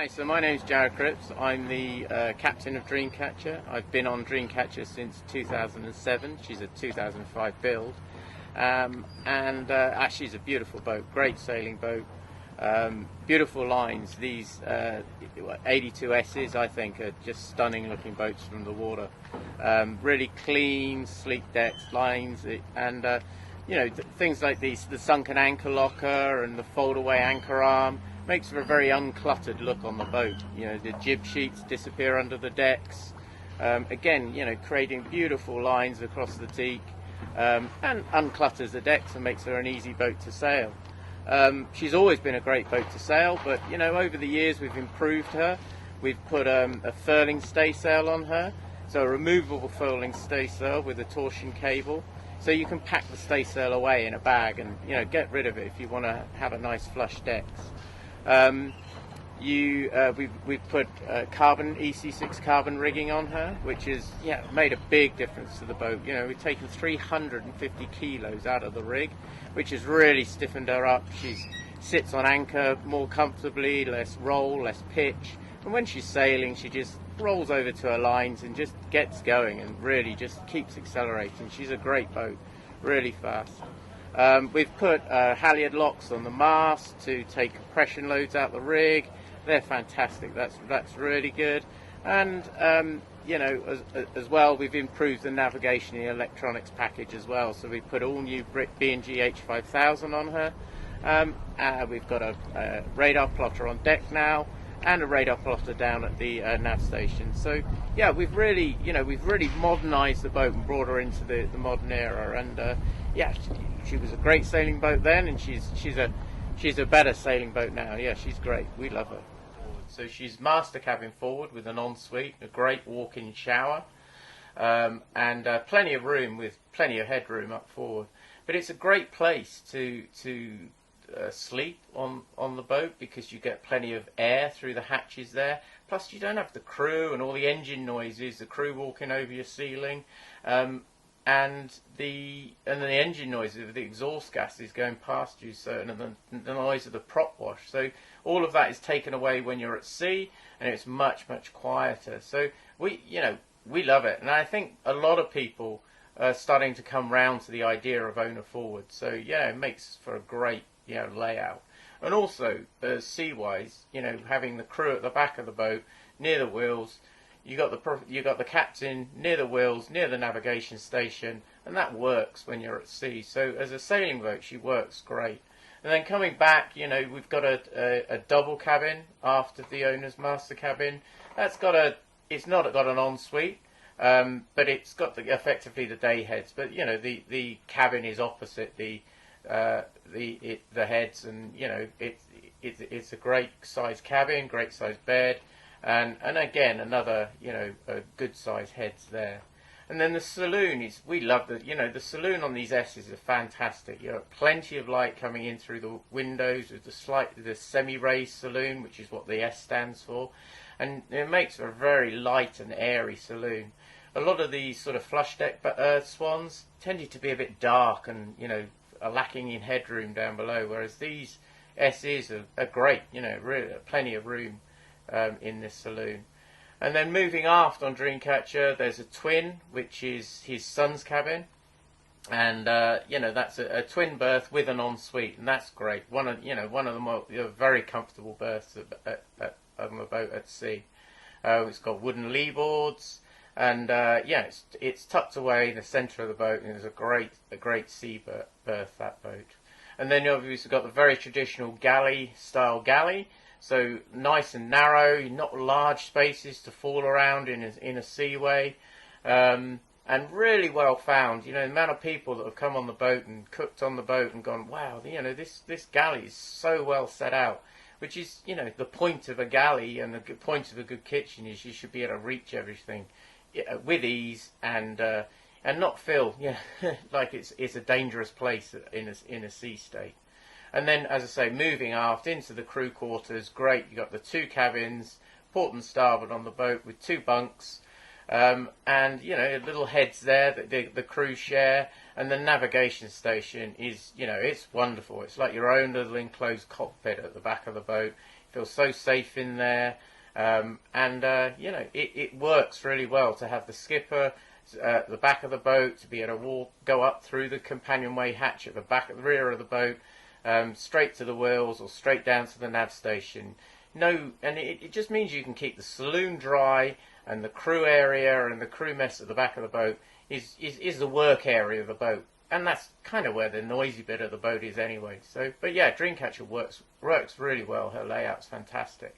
Hi, so my name's Jared Cripps. I'm the captain of Dreamcatcher. I've been on Dreamcatcher since 2007. She's a 2005 build. Actually it's a beautiful boat, great sailing boat. Beautiful lines. These 82S's I think are just stunning looking boats from the water. Really clean, sleek decks, lines, things like these, the sunken anchor locker and the fold away anchor arm. Makes for a very uncluttered look on the boat. The jib sheets disappear under the decks. Again, creating beautiful lines across the teak, and unclutters the decks and makes her an easy boat to sail. She's always been a great boat to sail, but over the years we've improved her. We've put a furling staysail on her, so a removable furling staysail with a torsion cable. So you can pack the staysail away in a bag and get rid of it if you want to have a nice flush decks. We've put carbon EC6 carbon rigging on her, which has made a big difference to the boat. We've taken 350 kilos out of the rig, which has really stiffened her up. She sits on anchor more comfortably, less roll, less pitch, and when she's sailing she just rolls over to her lines and just gets going and really just keeps accelerating. She's a great boat, really fast. We've put halyard locks on the mast to take compression loads out the rig. They're fantastic. That's really good. And as well, we've improved the navigation and the electronics package as well. So we put all new B&G H5000 on her. We've got a radar plotter on deck now, and a radar plotter down at the nav station. So we've really modernised the boat and brought her into the modern era. And she was a great sailing boat then, and she's a better sailing boat now. Yeah, she's great. We love her. So she's master cabin forward with an ensuite, a great walk-in shower, and plenty of room with plenty of headroom up forward. But it's a great place to sleep on the boat because you get plenty of air through the hatches there. Plus you don't have the crew and all the engine noises, the crew walking over your ceiling, and the engine noises of the exhaust gases going past you, so and the noise of the prop wash. So all of that is taken away when you're at sea, and it's much quieter. So we love it, and I think a lot of people are starting to come round to the idea of owner forward. So it makes for a great layout. And also sea wise, having the crew at the back of the boat near the wheels. You got the captain near the wheels, near the navigation station, and that works when you're at sea. So as a sailing boat, she works great. And then coming back, we've got a double cabin after the owner's master cabin. It's not got an ensuite, but it's got effectively the day heads. But the cabin is opposite the heads, and it's a great size cabin, great size bed. And again, another, a good size heads there. And then the saloon we love the saloon on these S's are fantastic. You have plenty of light coming in through the windows with the semi-raised saloon, which is what the S stands for. And it makes for a very light and airy saloon. A lot of these sort of flush deck Swans tended to be a bit dark and, are lacking in headroom down below, whereas these S's are great, really plenty of room in this saloon. And then moving aft on Dreamcatcher, there's a twin, which is his son's cabin, and that's a twin berth with an ensuite, and that's great. One of the more very comfortable berths on the boat at sea. It's got wooden lee boards, and it's tucked away in the centre of the boat, and it's a great sea berth, that boat. And then you've obviously got the very traditional galley style galley. So nice and narrow, not large spaces to fall around in a seaway, and really well found. The amount of people that have come on the boat and cooked on the boat and gone, wow, this galley is so well set out. Which is, the point of a galley and the point of a good kitchen is you should be able to reach everything with ease and not feel like it's a dangerous place in a sea state. And then, as I say, moving aft into the crew quarters, great. You've got the two cabins, port and starboard on the boat with two bunks, and little heads there that the crew share. And the navigation station is, it's wonderful. It's like your own little enclosed cockpit at the back of the boat. Feel so safe in there. You know, it works really well to have the skipper at the back of the boat, to be able to go up through the companionway hatch at the back of the rear of the boat, straight to the wheels or straight down to the nav station. No, and it just means you can keep the saloon dry, and the crew area and the crew mess at the back of the boat is the work area of the boat, and that's kind of where the noisy bit of the boat is anyway. So, but yeah, Dreamcatcher works really well. Her layout's fantastic.